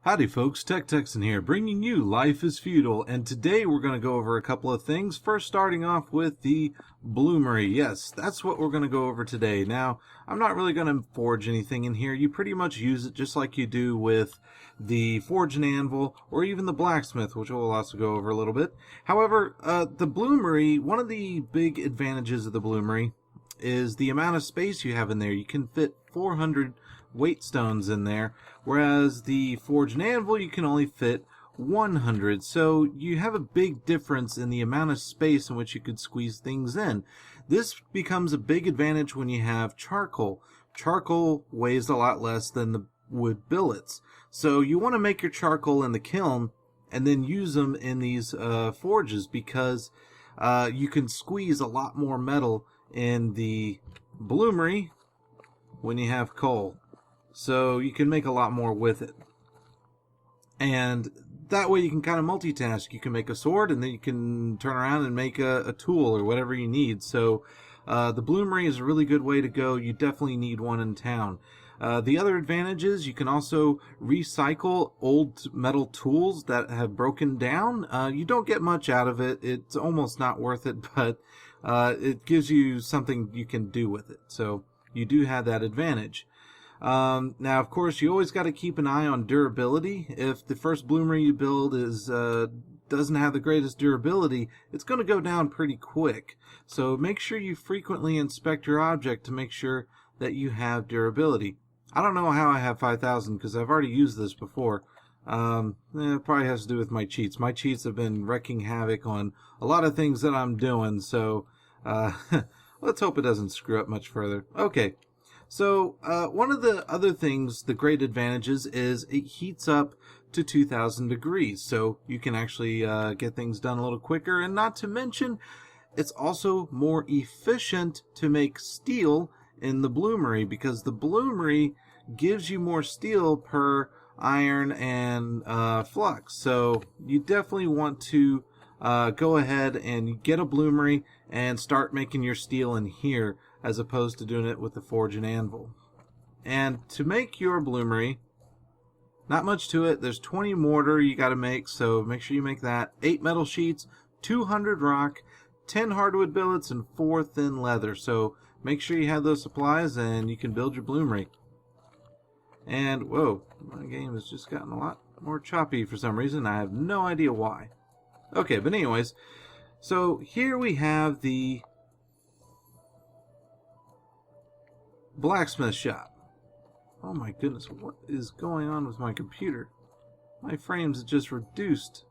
Howdy folks, TechTexN here, bringing you Life is Feudal, and today we're going to go over a couple of things. First, starting off with the Bloomery. Yes, that's what we're going to go over today. Now, I'm not really going to forge anything in here. You pretty much use it just like you do with the Forge and Anvil, or even the Blacksmith, which we'll also go over a little bit. However, the Bloomery, one of the big advantages of the Bloomery is the amount of space you have in there. You can fit 400 weight stones in there, whereas the Forge and Anvil you can only fit 100. So you have a big difference in the amount of space in which you could squeeze things in. This becomes a big advantage when you have charcoal. Charcoal weighs a lot less than the wood billets. So you want to make your charcoal in the kiln and then use them in these forges, because you can squeeze a lot more metal in the Bloomery when you have coal. So you can make a lot more with it. And that way you can kind of multitask. You can make a sword and then you can turn around and make a tool or whatever you need. So the Bloomery is a really good way to go. You definitely need one in town. The other advantage is you can also recycle old metal tools that have broken down. You don't get much out of it. It's almost not worth it, but it gives you something you can do with it. So you do have that advantage. Now, of course, you always got to keep an eye on durability. If the first Bloomery you build doesn't have the greatest durability, it's going to go down pretty quick. So make sure you frequently inspect your object to make sure that you have durability. I don't know how I have 5,000 because I've already used this before. It probably has to do with my cheats. My cheats have been wreaking havoc on a lot of things that I'm doing, so let's hope it doesn't screw up much further. Okay. So one of the other things, the great advantages, is it heats up to 2,000 degrees. So you can actually get things done a little quicker. And not to mention, it's also more efficient to make steel in the Bloomery, because the Bloomery gives you more steel per iron and flux. So you definitely want to go ahead and get a Bloomery and start making your steel in here, as opposed to doing it with the Forge and Anvil. And to make your Bloomery, not much to it. There's 20 mortar you got to make, so make sure you make that. 8 metal sheets, 200 rock, 10 hardwood billets, and 4 thin leather. So make sure you have those supplies and you can build your Bloomery. And, whoa, my game has just gotten a lot more choppy for some reason. I have no idea why. Okay, but anyways, so here we have the Blacksmith Shop. Oh my goodness, what is going on with my computer? My frames have just reduced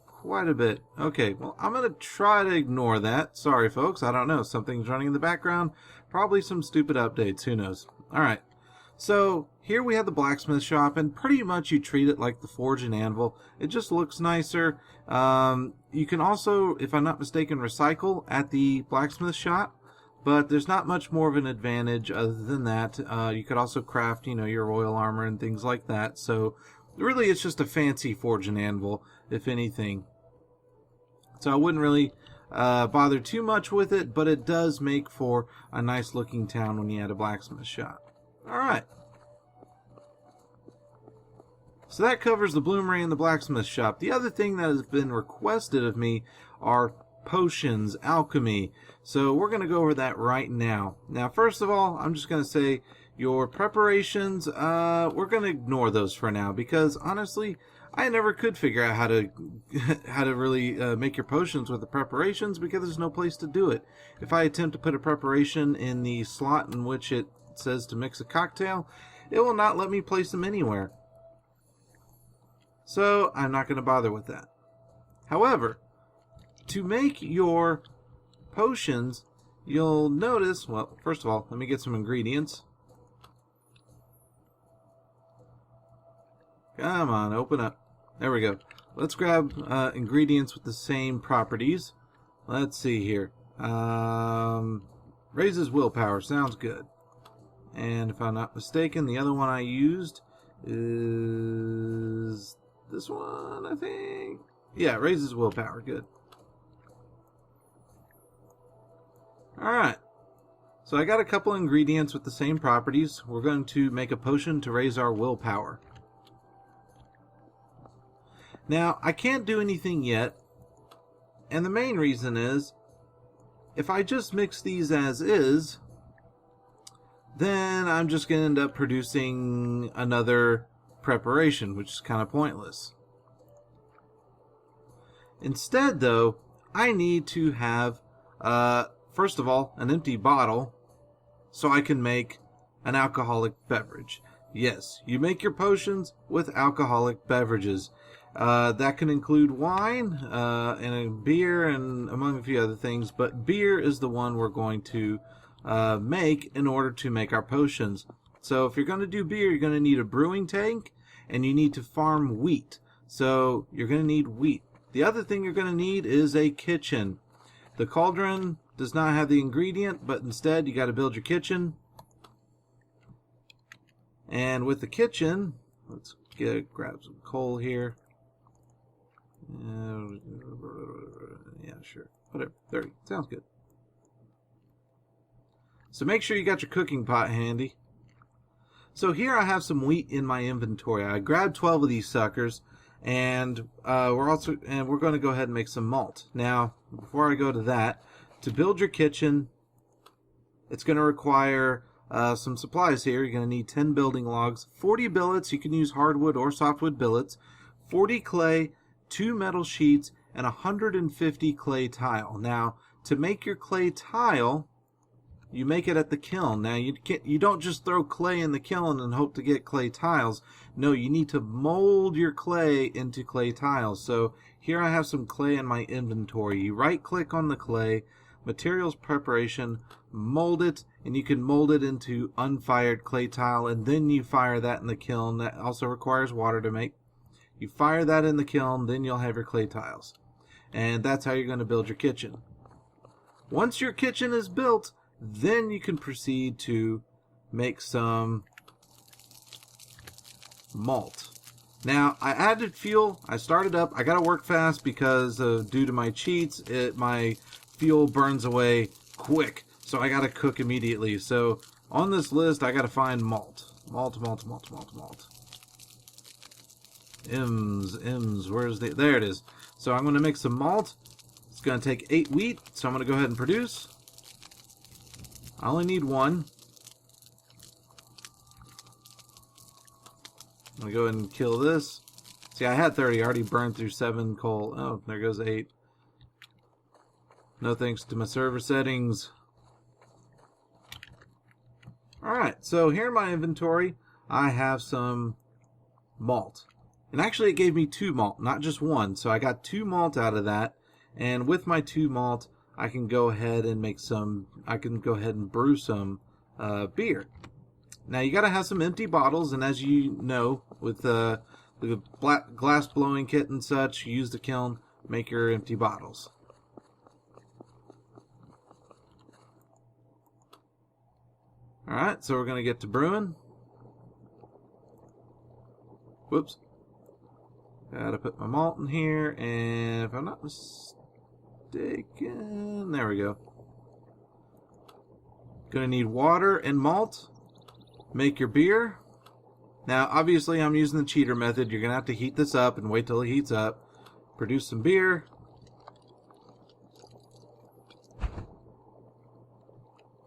quite a bit. Okay, well, I'm going to try to ignore that. Sorry, folks, I don't know. Something's running in the background. Probably some stupid updates. Who knows? Alright, so here we have the Blacksmith Shop, and pretty much you treat it like the Forge and Anvil. It just looks nicer. You can also, if I'm not mistaken, recycle at the Blacksmith Shop. But there's not much more of an advantage other than that. You could also craft, your royal armor and things like that. So really it's just a fancy Forge and Anvil, if anything. So I wouldn't really bother too much with it, but it does make for a nice looking town when you had a Blacksmith Shop. Alright. So that covers the Bloomery and the Blacksmith Shop. The other thing that has been requested of me are potions, alchemy. So we're going to go over that right now. Now, first of all, I'm just going to say your preparations, we're going to ignore those for now, because honestly, I never could figure out how to really make your potions with the preparations, because there's no place to do it. If I attempt to put a preparation in the slot in which it says to mix a cocktail, it will not let me place them anywhere. So I'm not going to bother with that. However, to make your potions, you'll notice, well, first of all, let me get some ingredients. Come on, open up. There we go. Let's grab ingredients with the same properties. Let's see here. Raises willpower, sounds good. And if I'm not mistaken, the other one I used is this one, I think. Yeah, raises willpower, good. Alright, So I got a couple ingredients with the same properties. We're going to make a potion to raise our willpower. Now, I can't do anything yet, and the main reason is, if I just mix these as is, then I'm just going to end up producing another preparation, which is kind of pointless. Instead, though, I need to have, first of all, an empty bottle so I can make an alcoholic beverage. Yes, you make your potions with alcoholic beverages. That can include wine and a beer and among a few other things, but beer is the one we're going to make in order to make our potions. So if you're going to do beer, you're going to need a brewing tank and you need to farm wheat. So you're going to need wheat. The other thing you're going to need is a kitchen. The cauldron does not have the ingredient, but instead you got to build your kitchen. And with the kitchen, let's grab some coal here. Yeah, sure. Whatever. There. Sounds good. So make sure you got your cooking pot handy. So here I have some wheat in my inventory. I grabbed 12 of these suckers, and we're going to go ahead and make some malt. Now, before I go to that, to build your kitchen, it's going to require some supplies here. You're going to need 10 building logs, 40 billets. You can use hardwood or softwood billets, 40 clay, 2 metal sheets, and 150 clay tile. Now, to make your clay tile, you make it at the kiln. Now, you don't just throw clay in the kiln and hope to get clay tiles. No, you need to mold your clay into clay tiles. So here I have some clay in my inventory. You right-click on the clay, materials preparation, mold it, and you can mold it into unfired clay tile, and then you fire that in the kiln. That also requires water to make. You fire that in the kiln, then you'll have your clay tiles. And that's how you're going to build your kitchen. Once your kitchen is built, then you can proceed to make some malt. Now, I added fuel. I started up. I got to work fast because due to my cheats, my fuel burns away quick. So I got to cook immediately. So on this list, I got to find malt. Malt. M's, where's there it is. So I'm going to make some malt. It's going to take 8 wheat, so I'm going to go ahead and produce. I only need 1. I'm going to go ahead and kill this. See, I had 30. I already burned through 7 coal. Oh, there goes 8. No thanks to my server settings. Alright, so here in my inventory, I have some malt. And actually it gave me 2 malt, not just 1. So I got 2 malt out of that. And with my 2 malt, I can go ahead and brew some beer. Now you got to have some empty bottles, and as you know, with the glass blowing kit and such, use the kiln, make your empty bottles. Alright, so we're going to get to brewing. Whoops. Gotta put my malt in here, and if I'm not mistaken, there we go. Gonna need water and malt. Make your beer. Now, obviously, I'm using the cheater method. You're gonna have to heat this up and wait till it heats up. Produce some beer.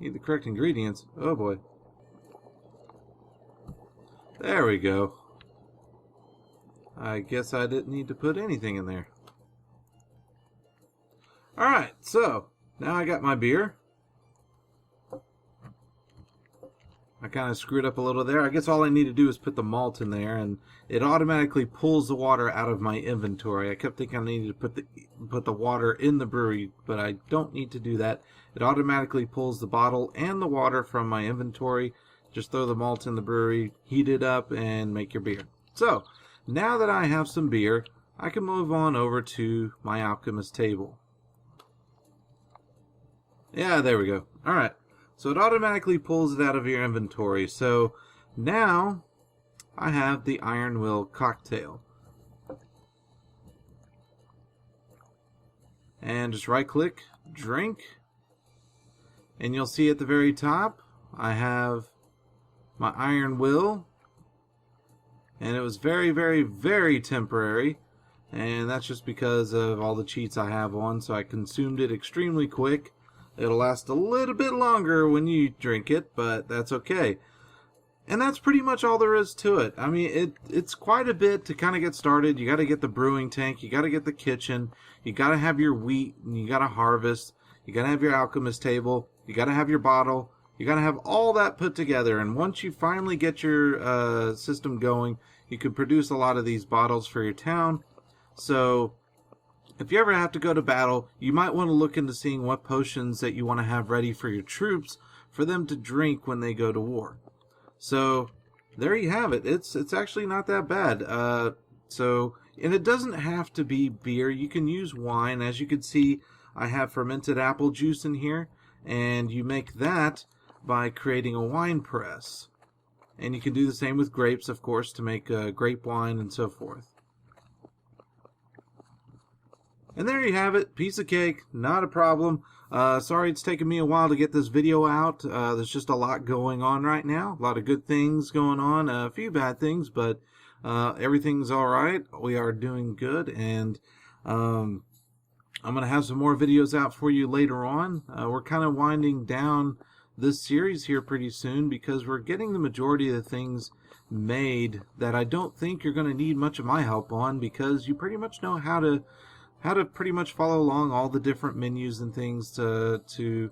Need the correct ingredients. Oh boy. There we go. I guess I didn't need to put anything in there. Alright, so now I got my beer. I kind of screwed up a little there. I guess all I need to do is put the malt in there, and it automatically pulls the water out of my inventory. I kept thinking I needed to put the water in the brewery, but I don't need to do that. It automatically pulls the bottle and the water from my inventory. Just throw the malt in the brewery, heat it up, and make your beer. So, now that I have some beer, I can move on over to my alchemist table. Yeah, there we go. Alright, so it automatically pulls it out of your inventory. So, now I have the Iron Will cocktail. And just right click, drink. And you'll see at the very top, I have my iron will. And it was very, very, very temporary. And that's just because of all the cheats I have on, so I consumed it extremely quick. It'll last a little bit longer when you drink it, but that's okay. And that's pretty much all there is to it. I mean, it's quite a bit to kind of get started. You got to get the brewing tank, you got to get the kitchen, you got to have your wheat, and you got to harvest, you got to have your alchemist table, you got to have your bottle, you got to have all that put together. And once you finally get your system going, you can produce a lot of these bottles for your town. So if you ever have to go to battle, you might want to look into seeing what potions that you want to have ready for your troops for them to drink when they go to war. So there you have it. It's actually not that bad. And it doesn't have to be beer. You can use wine. As you can see, I have fermented apple juice in here, and you make that by creating a wine press. And you can do the same with grapes, of course, to make grape wine and so forth. And there you have it. Piece of cake. Not a problem. Sorry it's taken me a while to get this video out. There's just a lot going on right now. A lot of good things going on. A few bad things, but everything's alright. We are doing good. And I'm going to have some more videos out for you later on. We're kind of winding down this series here pretty soon because we're getting the majority of the things made that I don't think you're going to need much of my help on, because you pretty much know how to pretty much follow along all the different menus and things to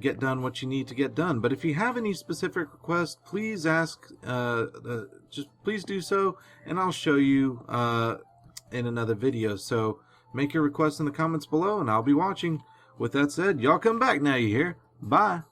get done what you need to get done. But if you have any specific requests, please ask, just please do so, and I'll show you in another video. So make your requests in the comments below, and I'll be watching. With that said, y'all come back now, you hear? Bye.